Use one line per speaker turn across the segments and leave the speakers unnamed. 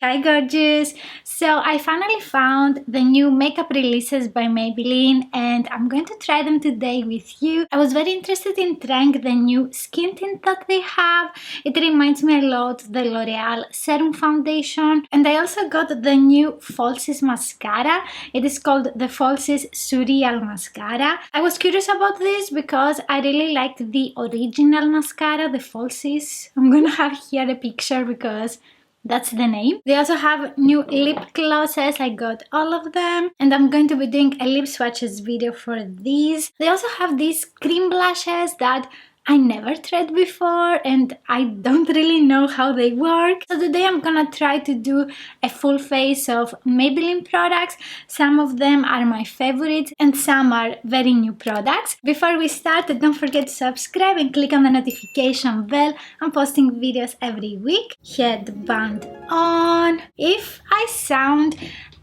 Hi gorgeous! So I finally found the new makeup releases by Maybelline and I'm going to try them today with you. I was very interested in trying the new skin tint that they have. It reminds me a lot of the L'Oreal Serum Foundation, and I also got the new falsies mascara. It is called the falsies Surreal mascara. I was curious about this because I really liked the original mascara, the falsies. I'm gonna have here a picture because that's the name. They also have new lip glosses. I got all of them and I'm going to be doing a lip swatches video for these. They also have these cream blushes that I never tried before and I don't really know how they work. So today I'm gonna try to do a full face of Maybelline products. Some of them are my favorites and some are very new products. Before we start, don't forget to subscribe and click on the notification bell. I'm posting videos every week. Headband on. If I sound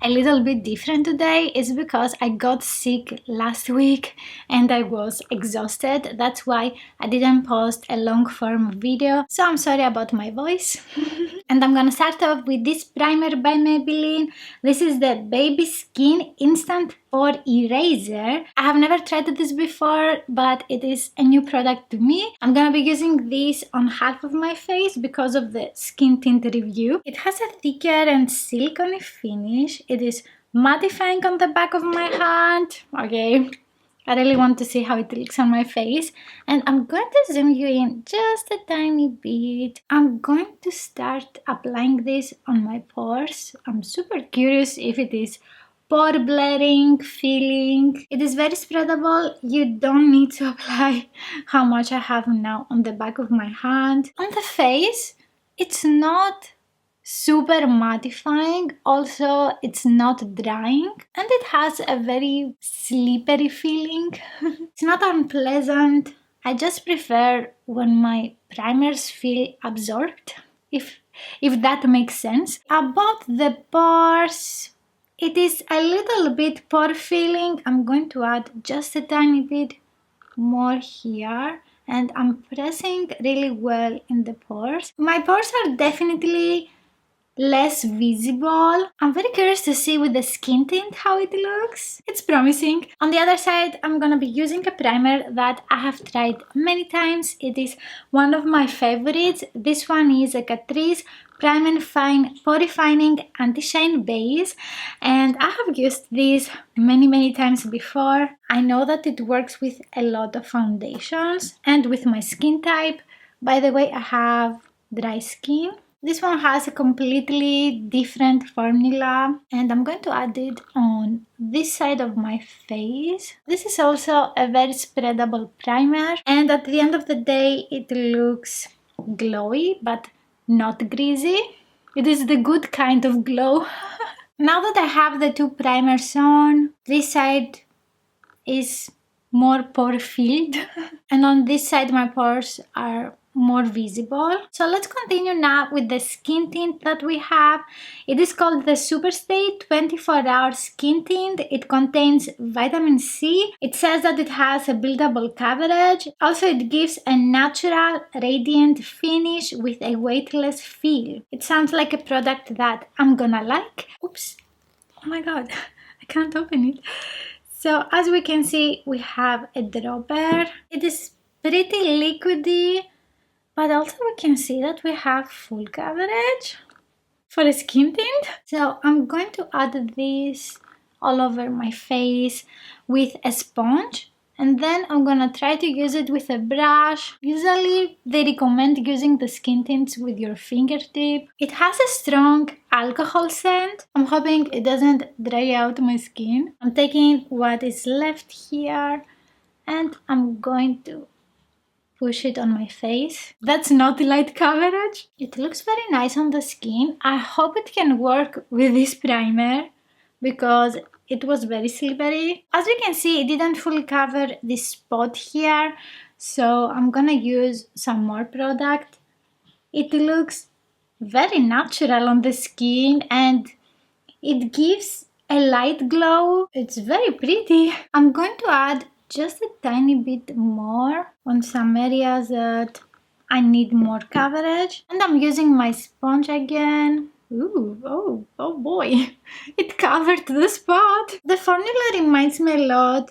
a little bit different today, it's because I got sick last week and I was exhausted. That's why I didn't post a long form video, so I'm sorry about my voice. And I'm gonna start off with this primer by Maybelline. This is the Baby Skin Instant Pore Eraser. I have never tried this before, but it is a new product to me. I'm gonna be using this on half of my face because of the skin tint review. It has a thicker and silicone finish. It is mattifying on the back of my hand. Okay, I really want to see how it looks on my face, and I'm going to zoom you in just a tiny bit. I'm going to start applying this on my pores. I'm super curious if it is pore blurring feeling. It is very spreadable. You don't need to apply how much I have now on the back of my hand. On the face, it's not super mattifying, also it's not drying, and it has a very slippery feeling. It's not unpleasant. I just prefer when my primers feel absorbed, if that makes sense. About the pores, it is a little bit pore filling. I'm going to add just a tiny bit more here and I'm pressing really well in the pores. My pores are definitely less visible. I'm very curious to see with the skin tint how it looks. It's promising. On the other side, I'm gonna be using a primer that I have tried many times. It is one of my favorites. This one is a Catrice Prime and Fine Pore Refining Anti-Shine Base, and I have used this many times before. I know that it works with a lot of foundations and with my skin type. By the way, I have dry skin. This one has a completely different formula and I'm going to add it on this side of my face. This is also a very spreadable primer and at the end of the day it looks glowy but not greasy. It is the good kind of glow. Now that I have the two primers on, this side is more pore filled and on this side my pores are more visible. So let's continue now with the skin tint that we have. It is called the Superstay 24-hour skin tint. It contains vitamin C. It says that it has a buildable coverage. Also, it gives a natural radiant finish with a weightless feel. It sounds like a product that I'm gonna like. Oops, oh my god, I can't open it. So as we can see, we have a dropper. It is pretty liquidy, but also we can see that we have full coverage for a skin tint. So I'm going to add this all over my face with a sponge and then I'm gonna try to use it with a brush. Usually they recommend using the skin tints with your fingertip. It has a strong alcohol scent. I'm hoping it doesn't dry out my skin. I'm taking what is left here and I'm going to push it on my face. That's not light coverage. It looks very nice on the skin. I hope it can work with this primer because it was very slippery. As you can see, it didn't fully cover this spot here, so I'm gonna use some more product. It looks very natural on the skin and it gives a light glow. It's very pretty. I'm going to add just a tiny bit more on some areas that I need more coverage. And I'm using my sponge again Ooh, oh boy, it covered the spot. The formula reminds me a lot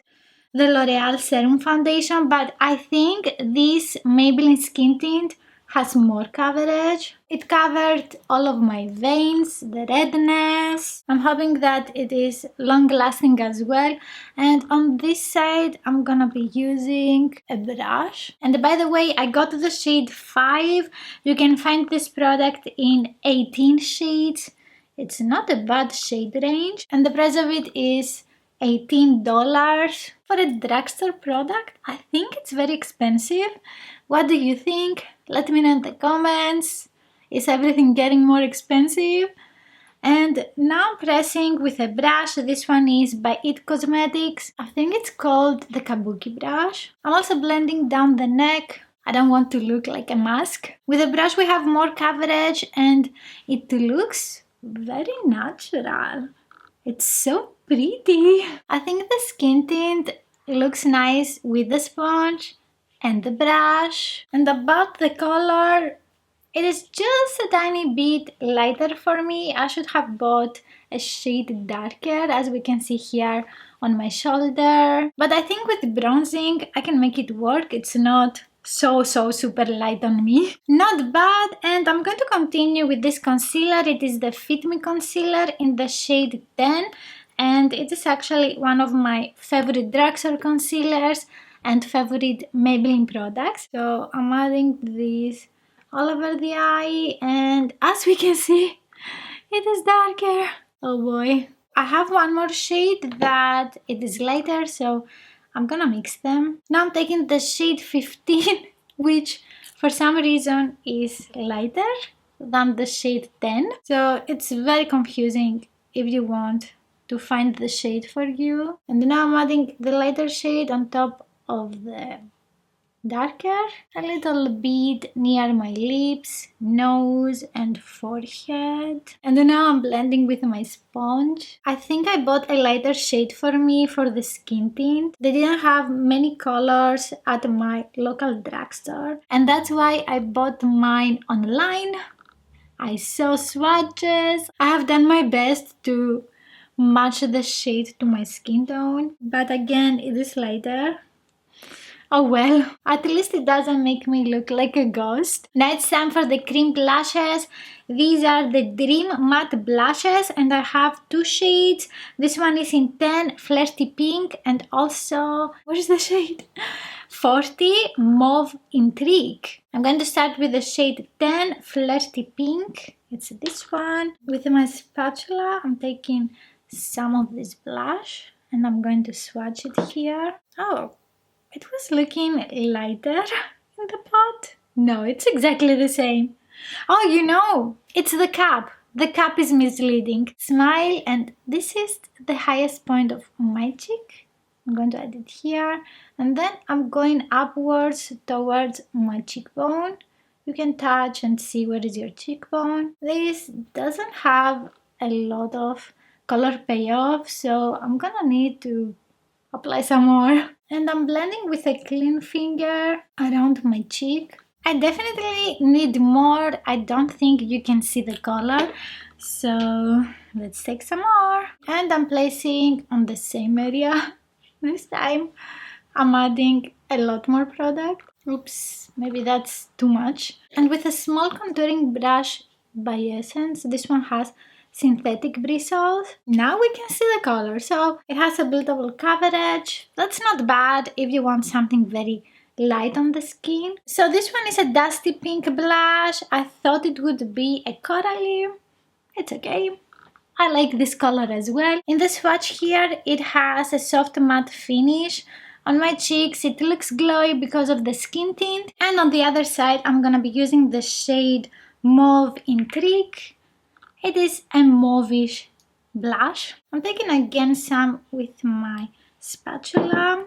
the L'Oreal Serum Foundation, but I think this Maybelline Skin Tint has more coverage. It covered all of my veins, the redness. I'm hoping that it is long lasting as well. And on this side, I'm gonna be using a brush. And by the way, I got the shade 5. You can find this product in 18 shades. It's not a bad shade range. And the price of it is $18 for a drugstore product. I think it's very expensive. What do you think? Let me know in the comments. Is everything getting more expensive? And now I'm pressing with a brush. This one is by It Cosmetics. I think it's called the Kabuki brush. I'm also blending down the neck. I don't want to look like a mask. With the brush we have more coverage and it looks very natural. It's so pretty. I think the skin tint looks nice with the sponge and the brush. And about the color, it is just a tiny bit lighter for me. I should have bought a shade darker, as we can see here on my shoulder. But I think with bronzing, I can make it work. It's not so super light on me. Not bad. And I'm going to continue with this concealer. It is the Fit Me concealer in the shade 10. And it is actually one of my favorite drugstore concealers and favorite Maybelline products. So I'm adding this all over the eye, and as we can see, it is darker. Oh boy. I have one more shade that it is lighter, so I'm gonna mix them. Now I'm taking the shade 15, which for some reason is lighter than the shade 10. So it's very confusing if you want to find the shade for you. And now I'm adding the lighter shade on top of the darker, a little bit near my lips, nose and forehead. And now I'm blending with my sponge. I think I bought a lighter shade for me for the skin tint. They didn't have many colors at my local drugstore, and that's why I bought mine online. I saw swatches. I have done my best to match the shade to my skin tone, but again, it is lighter. Oh well, at least it doesn't make me look like a ghost. Now it's time for the cream blushes. These are the Dream Matte blushes and I have two shades. This one is in 10 Flirty Pink and also, what is the shade? 40 Mauve Intrigue. I'm going to start with the shade 10 Flirty Pink. It's this one. With my spatula, I'm taking some of this blush and I'm going to swatch it here. Oh, it was looking lighter in the pot. No, it's exactly the same. Oh, you know, it's the cap. The cap is misleading. Smile, and this is the highest point of my cheek. I'm going to add it here. And then I'm going upwards towards my cheekbone. You can touch and see where is your cheekbone. This doesn't have a lot of color payoff, so I'm gonna need to apply some more. And I'm blending with a clean finger around my cheek. I definitely need more. I don't think you can see the color. So let's take some more. And I'm placing on the same area. This time I'm adding a lot more product. Oops, maybe that's too much. And with a small contouring brush by Essence, this one has synthetic bristles. Now we can see the color, so it has a buildable coverage. That's not bad if you want something very light on the skin. So this one is a dusty pink blush. I thought it would be a corally. It's okay. I like this color as well. In the swatch here, it has a soft matte finish. On my cheeks, it looks glowy because of the skin tint. And on the other side, I'm gonna be using the shade Mauve Intrigue. It is a mauvish blush. I'm taking again some with my spatula.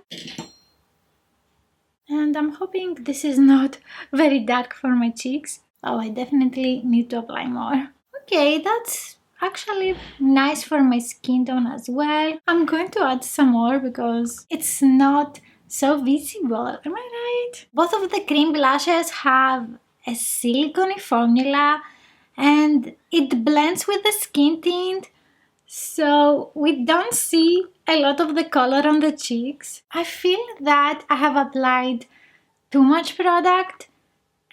And I'm hoping this is not very dark for my cheeks. Oh, I definitely need to apply more. Okay, that's actually nice for my skin tone as well. I'm going to add some more because it's not so visible. Am I right? Both of the cream blushes have a silicone formula. and it blends with the skin tint, so we don't see a lot of the color on the cheeks. I feel that I have applied too much product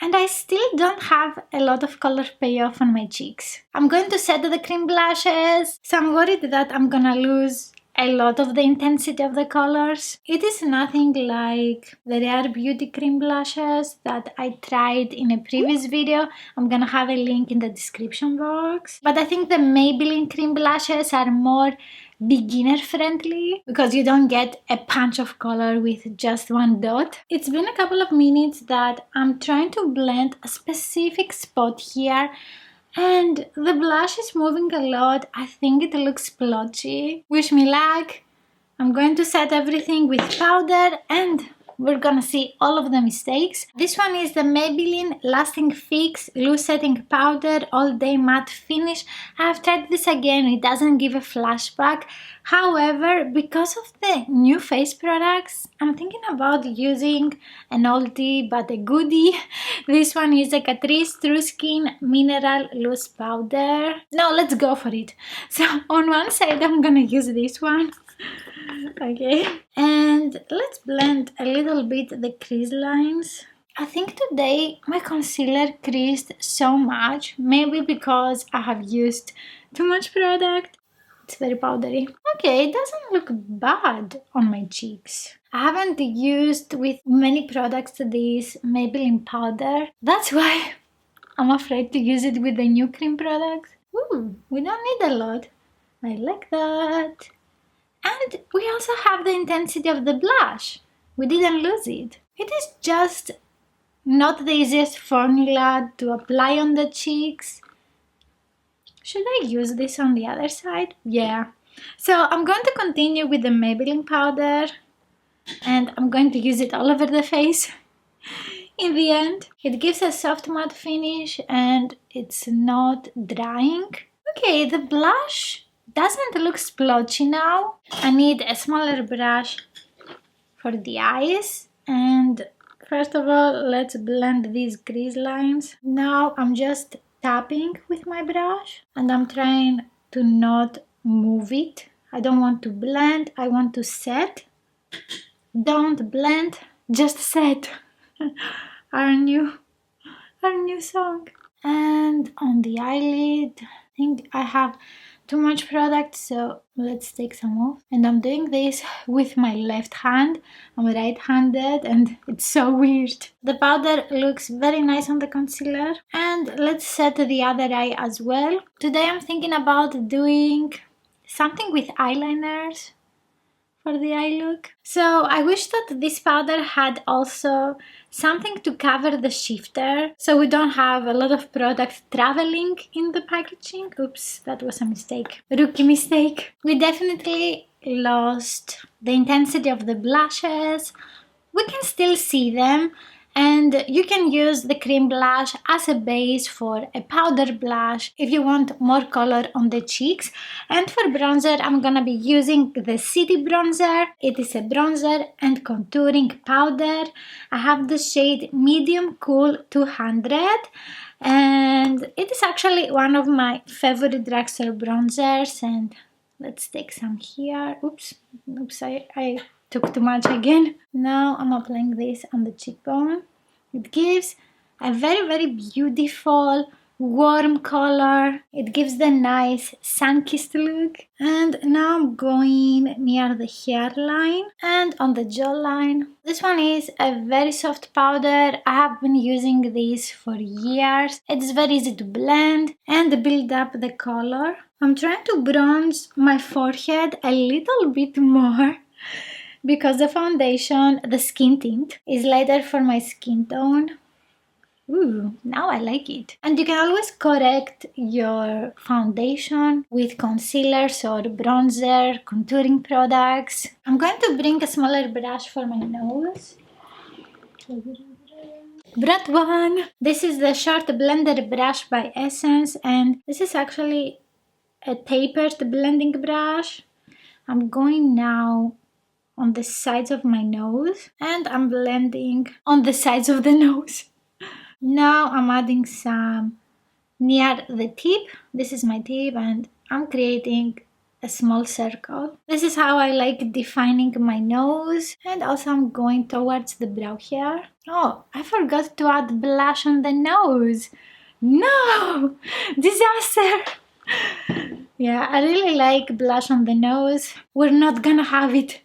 and I still don't have a lot of color payoff on my cheeks. I'm going to set the cream blushes, so I'm worried that I'm gonna lose a lot of the intensity of the colors. It is nothing like the Rare Beauty cream blushes that I tried in a previous video. I'm gonna have a link in the description box. But I think the Maybelline cream blushes are more beginner friendly because you don't get a punch of color with just one dot. It's been a couple of minutes that I'm trying to blend a specific spot here, and the blush is moving a lot. I think it looks splotchy. Wish me luck. I'm going to set everything with powder and we're gonna see all of the mistakes. This one is the Maybelline Lasting Fix Loose Setting Powder All Day Matte Finish. I've tried this again, it doesn't give a flashback. However, because of the new face products, I'm thinking about using an oldie but a goodie. This one is a Catrice True Skin Mineral Loose Powder. No, let's go for it. So on one side I'm gonna use this one. Okay, and let's blend a little bit the crease lines. I think today my concealer creased so much, maybe because I have used too much product. It's very powdery. Okay, it doesn't look bad on my cheeks. I haven't used with many products this Maybelline powder. That's why I'm afraid to use it with the new cream products. Ooh, we don't need a lot. I like that. And we also have the intensity of the blush. We didn't lose it. It is just not the easiest formula to apply on the cheeks. Should I use this on the other side? Yeah. So I'm going to continue with the Maybelline powder and I'm going to use it all over the face. In the end, it gives a soft matte finish and it's not drying. Okay, the blush doesn't look splotchy now. I need a smaller brush for the eyes, and first of all let's blend these crease lines. Now I'm just tapping with my brush and I'm trying to not move it. I don't want to blend, I want to set. Don't blend, just set. our new song. And on the eyelid, I think I have too much product, so let's take some off. And I'm doing this with my left hand. I'm right-handed and it's so weird. The powder looks very nice on the concealer. And let's set the other eye as well. Today I'm thinking about doing something with eyeliners for the eye look. So I wish that this powder had also something to cover the shifter, so we don't have a lot of product traveling in the packaging. Oops, that was a mistake. Rookie mistake. We definitely lost the intensity of the blushes. We can still see them, and you can use the cream blush as a base for a powder blush if you want more color on the cheeks. And for bronzer, I'm gonna be using the City Bronzer. It is a bronzer and contouring powder. I have the shade Medium Cool 200, and it is actually one of my favorite drugstore bronzers. And let's take some here. Oops, I took too much again. Now I'm applying this on the cheekbone. It gives a very beautiful warm color. It gives the nice sun-kissed look. And now I'm going near the hairline and on the jawline. This one is a very soft powder. I have been using this for years. It's very easy to blend and build up the color. I'm trying to bronze my forehead a little bit more, because the foundation, the skin tint, is lighter for my skin tone. Ooh, now I like it. And you can always correct your foundation with concealers or bronzer, contouring products. I'm going to bring a smaller brush for my nose. Brought one. This is the short blender brush by Essence, and this is actually a tapered blending brush. I'm going now on the sides of my nose and I'm blending on the sides of the nose. Now I'm adding some near the tip. This is my tip and I'm creating a small circle. This is how I like defining my nose, and also I'm going towards the brow hair. Oh, I forgot to add blush on the nose. No! Disaster! Yeah, I really like blush on the nose. We're not gonna have it.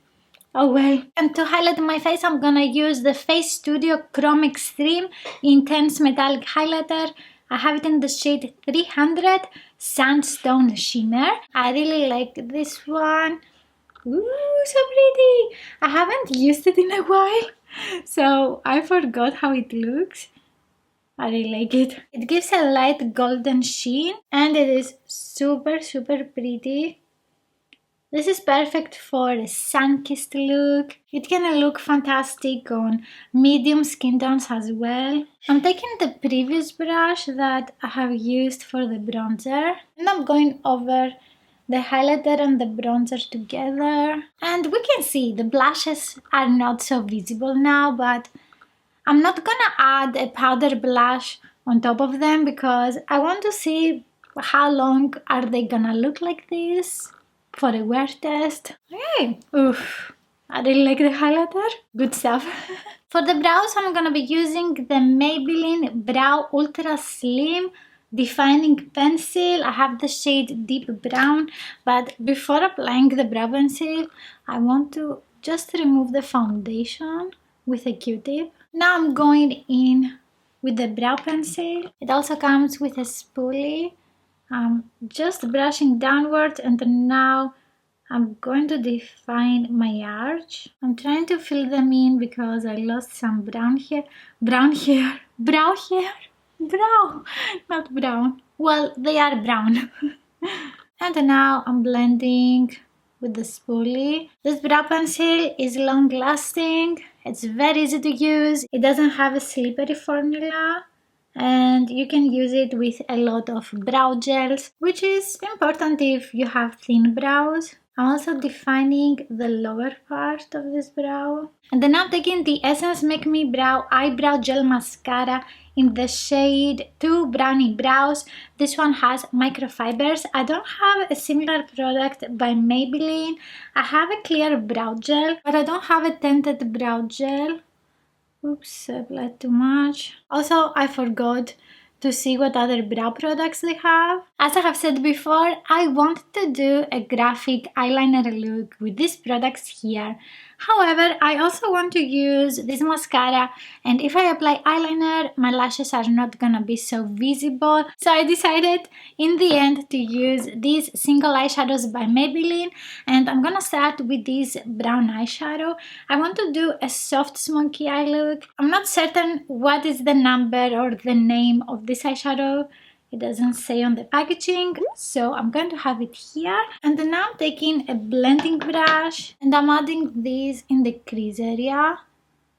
Oh well. And to highlight my face, I'm gonna use the Face Studio Chrome Extreme Intense Metallic Highlighter. I have it in the shade 300 Sandstone Shimmer. I really like this one. Ooh, so pretty! I haven't used it in a while, so I forgot how it looks. I really like it. It gives a light golden sheen and it is super pretty. This is perfect for a sun-kissed look. It can look fantastic on medium skin tones as well. I'm taking the previous brush that I have used for the bronzer and I'm going over the highlighter and the bronzer together. And we can see the blushes are not so visible now, but I'm not gonna add a powder blush on top of them because I want to see how long are they gonna look like this for a wear test. Okay, oof, I really like the highlighter. Good stuff. For the brows, I'm gonna be using the Maybelline Brow Ultra Slim Defining Pencil. I have the shade Deep Brown, but before applying the brow pencil, I want to just remove the foundation with a Q-tip. Now I'm going in with the brow pencil. It also comes with a spoolie. I'm just brushing downward and now I'm going to define my arch. I'm trying to fill them in because I lost some brow hair, not brown. Well, they are brown. And now I'm blending with the spoolie. This brow pencil is long lasting. It's very easy to use. It doesn't have a slippery formula. And you can use it with a lot of brow gels, which is important if you have thin brows. I'm also defining the lower part of this brow. And then I'm taking the Essence Make Me Brow Eyebrow Gel Mascara in the shade 2 Brownie Brows. This one has microfibers. I don't have a similar product by Maybelline. I have a clear brow gel, but I don't have a tinted brow gel. Oops, I applied too much. Also, I forgot to see what other brow products they have. As I have said before, I wanted to do a graphic eyeliner look with these products here. However, I also want to use this mascara, and if I apply eyeliner, my lashes are not gonna be so visible. So I decided in the end to use these single eyeshadows by Maybelline, and I'm gonna start with this brown eyeshadow. I want to do a soft smoky eye look. I'm not certain what is the number or the name of this eyeshadow. It doesn't say on the packaging, so I'm going to have it here. And then now I'm taking a blending brush and I'm adding this in the crease area.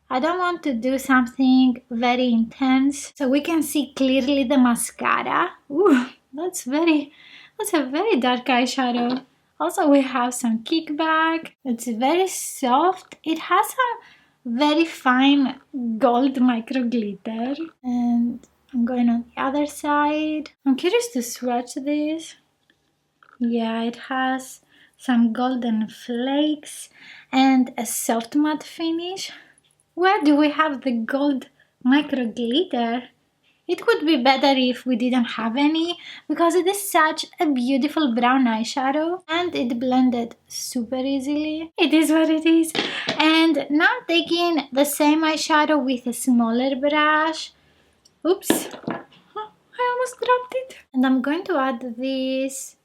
I don't want to do something very intense, so we can see clearly the mascara. Ooh, that's a very dark eyeshadow. Also, we have some kickback. It's very soft. It has some very fine gold micro glitter. And I'm going on the other side. I'm curious to swatch this. Yeah, it has some golden flakes and a soft matte finish. Where do we have the gold micro glitter? It would be better if we didn't have any because it is such a beautiful brown eyeshadow and it blended super easily. It is what it is. And now I'm taking the same eyeshadow with a smaller brush. Oops, I almost dropped it. And I'm going to add this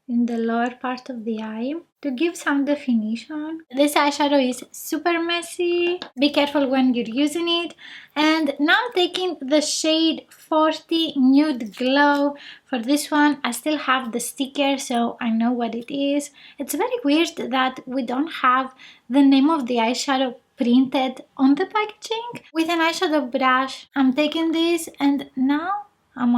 in the lower part of the eye to give some definition. This eyeshadow is super messy. Be careful when you're using it. And now I'm taking the shade 40 Nude Glow. For this one, I still have the sticker, so I know what it is. It's very weird that we don't have the name of the eyeshadow printed on the packaging. With an eyeshadow brush, I'm taking this and now I'm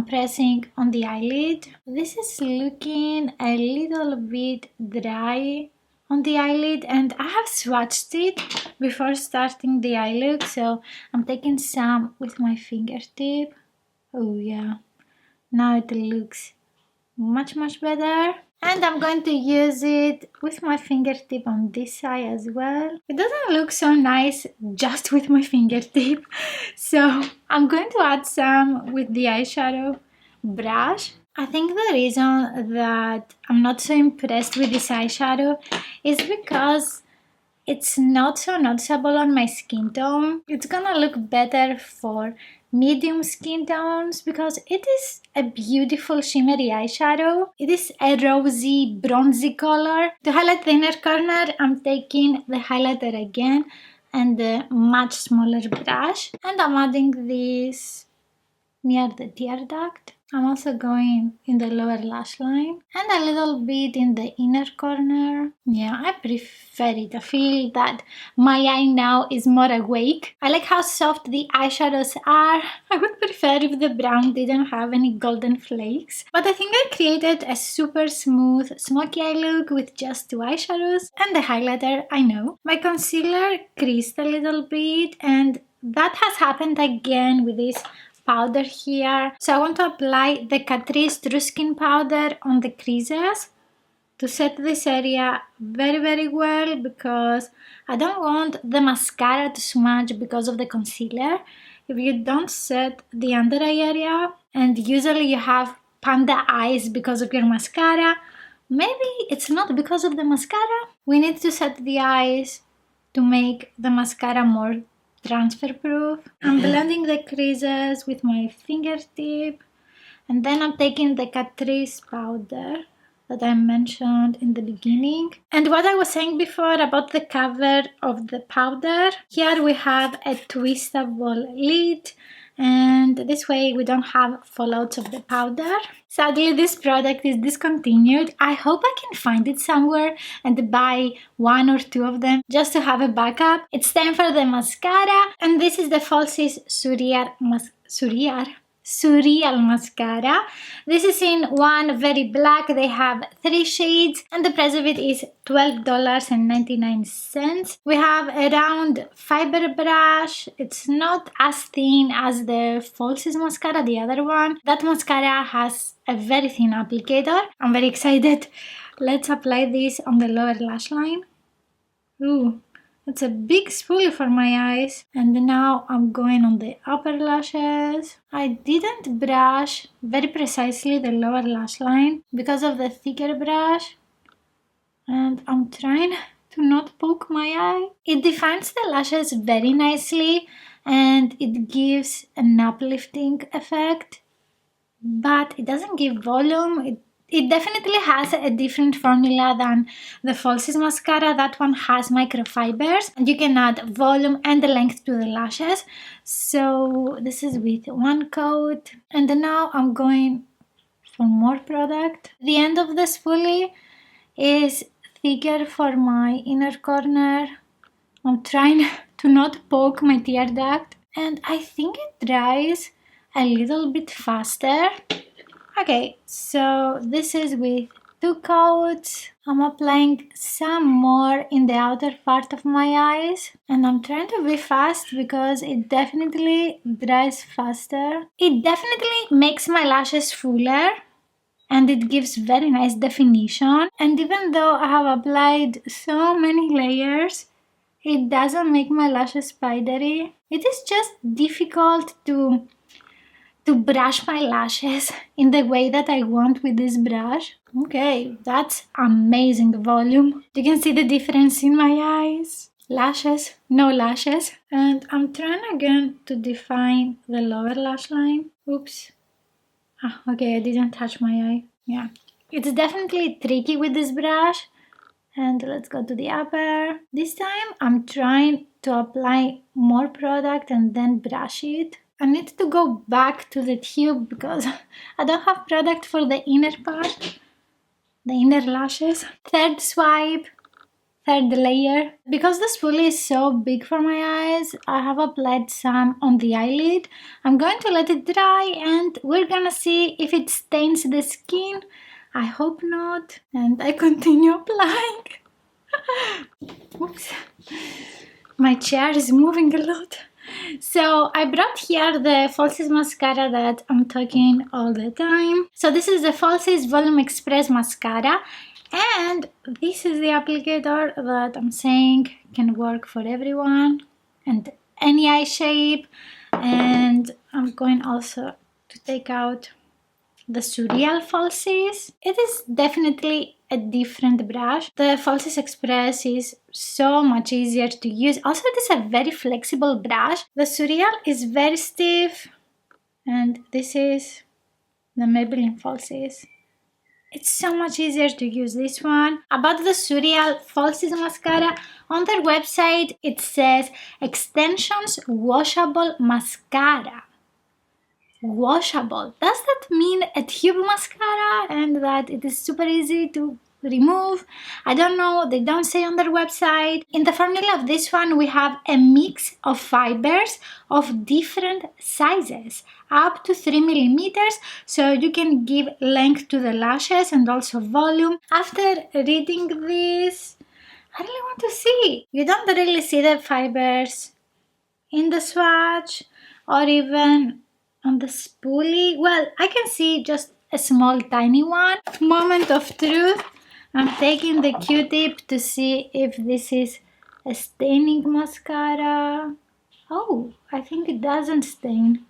pressing on the eyelid. This is looking a little bit dry on the eyelid and I have swatched it before starting the eye look, so I'm taking some with my fingertip. Oh yeah, now it looks much better. And I'm going to use it with my fingertip on this side as well. It doesn't look so nice just with my fingertip. So I'm going to add some with the eyeshadow brush. I think the reason that I'm not so impressed with this eyeshadow is because it's not so noticeable on my skin tone. It's gonna look better for medium skin tones because it is a beautiful shimmery eyeshadow. It is a rosy bronzy color. To highlight the inner corner, I'm taking the highlighter again and a much smaller brush, and I'm adding this near the tear duct. I'm also going in the lower lash line and a little bit in the inner corner. Yeah, I prefer it. I feel that my eye now is more awake. I like how soft the eyeshadows are. I would prefer if the brown didn't have any golden flakes. But I think I created a super smooth smoky eye look with just two eyeshadows and the highlighter, I know. My concealer creased a little bit, and that has happened again with this powder here. So I want to apply the Catrice True Skin powder on the creases to set this area very well, because I don't want the mascara to smudge because of the concealer. If you don't set the under eye area and usually you have panda eyes because of your mascara, maybe it's not because of the mascara. We need to set the eyes to make the mascara more transfer proof. I'm blending the creases with my fingertip, and then I'm taking the Catrice powder that I mentioned in the beginning. And what I was saying before about the cover of the powder, here we have a twistable lid, and this way we don't have fallouts of the powder. Sadly, this product is discontinued. I hope I can find it somewhere and buy one or two of them just to have a backup. It's time for the mascara, and this is the Falsies Surreal mascara. This is in one very black. They have 3 shades and the price of it is $12.99. We have a round fiber brush. It's not as thin as the Falsies mascara, the other one. That mascara has a very thin applicator. I'm very excited. Let's apply this on the lower lash line. Ooh. It's a big spoolie for my eyes. And now I'm going on the upper lashes. I didn't brush very precisely the lower lash line because of the thicker brush. And I'm trying to not poke my eye. It defines the lashes very nicely and it gives an uplifting effect. But it doesn't give volume. It definitely has a different formula than the Falsies mascara. That one has microfibers and you can add volume and the length to the lashes. So this is with one coat. And now I'm going for more product. The end of the spoolie is thicker for my inner corner. I'm trying to not poke my tear duct. And I think it dries a little bit faster. Okay, so this is with 2 coats. I'm applying some more in the outer part of my eyes. And I'm trying to be fast because it definitely dries faster. It definitely makes my lashes fuller. And it gives very nice definition. And even though I have applied so many layers, it doesn't make my lashes spidery. It is just difficult to brush my lashes in the way that I want with this brush. Okay, that's amazing volume. You can see the difference in my eyes. Lashes, no lashes. And I'm trying again to define the lower lash line. Oops. Okay, I didn't touch my eye. Yeah. It's definitely tricky with this brush. And let's go to the upper. This time I'm trying to apply more product and then brush it. I need to go back to the tube because I don't have product for the inner part, the inner lashes. Third swipe, third layer. Because the spoolie is so big for my eyes, I have applied some on the eyelid. I'm going to let it dry and we're gonna see if it stains the skin. I hope not. And I continue applying. Oops. My chair is moving a lot. So I brought here the falsies mascara that I'm talking all the time. So this is the Falsies Volume Express mascara, and this is the applicator that I'm saying can work for everyone and any eye shape. And I'm going also to take out the Surreal falsies. It is definitely a different brush. The Falsies Express is so much easier to use. Also, it is a very flexible brush. The Surreal is very stiff, and this is the Maybelline falsies. It's so much easier to use this one. About the Surreal Falsies mascara, on their website it says extensions washable mascara. Washable. Does that mean a tube mascara and that it is super easy to remove? I don't know, they don't say on their website. In the formula of this one we have a mix of fibers of different sizes, up to 3 millimeters, so you can give length to the lashes and also volume. After reading this, I really want to see. You don't really see the fibers in the swatch or even on the spoolie. Well, I can see just a small tiny one. Moment of truth. I'm taking the Q-tip to see if this is a staining mascara. Oh, I think it doesn't stain.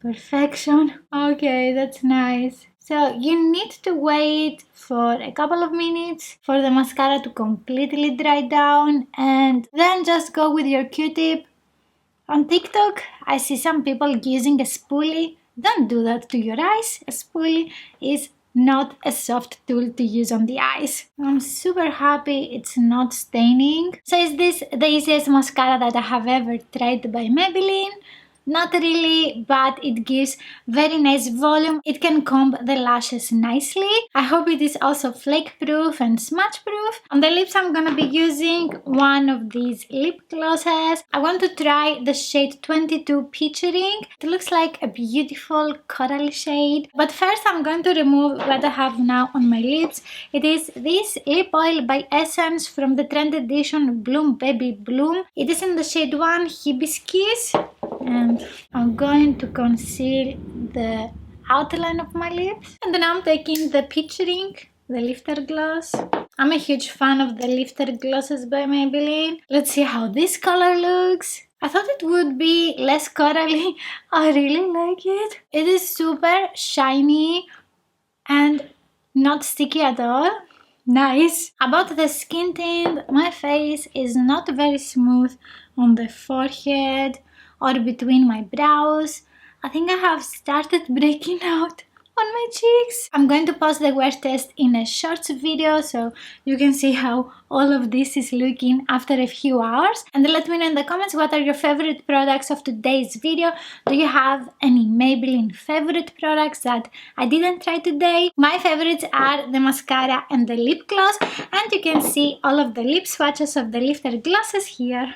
Perfection. Okay, that's nice. So you need to wait for a couple of minutes for the mascara to completely dry down, and then just go with your Q-tip. On TikTok, I see some people using a spoolie. Don't do that to your eyes. A spoolie is not a soft tool to use on the eyes. I'm super happy it's not staining. So is this the easiest mascara that I have ever tried by Maybelline? Not really, but it gives very nice volume. It can comb the lashes nicely. I hope it is also flake proof and smudge proof. On the lips I'm gonna be using one of these lip glosses. I want to try the shade 22 Peach Ring. It looks like a beautiful coral shade. But first I'm going to remove what I have now on my lips. It is this lip oil by Essence from the Trend Edition Bloom Baby Bloom. It is in the shade 1 Hibiscus. And I'm going to conceal the outline of my lips. And then I'm taking the Peach Ring, the lifter gloss. I'm a huge fan of the lifter glosses by Maybelline. Let's see how this color looks. I thought it would be less corally. I really like it. It is super shiny and not sticky at all. Nice. About the skin tint, my face is not very smooth on the forehead or between my brows. I think I have started breaking out on my cheeks. I'm going to post the wear test in a shorts video so you can see how all of this is looking after a few hours. And let me know in the comments what are your favorite products of today's video. Do you have any Maybelline favorite products that I didn't try today? My favorites are the mascara and the lip gloss, and you can see all of the lip swatches of the lifter glosses here.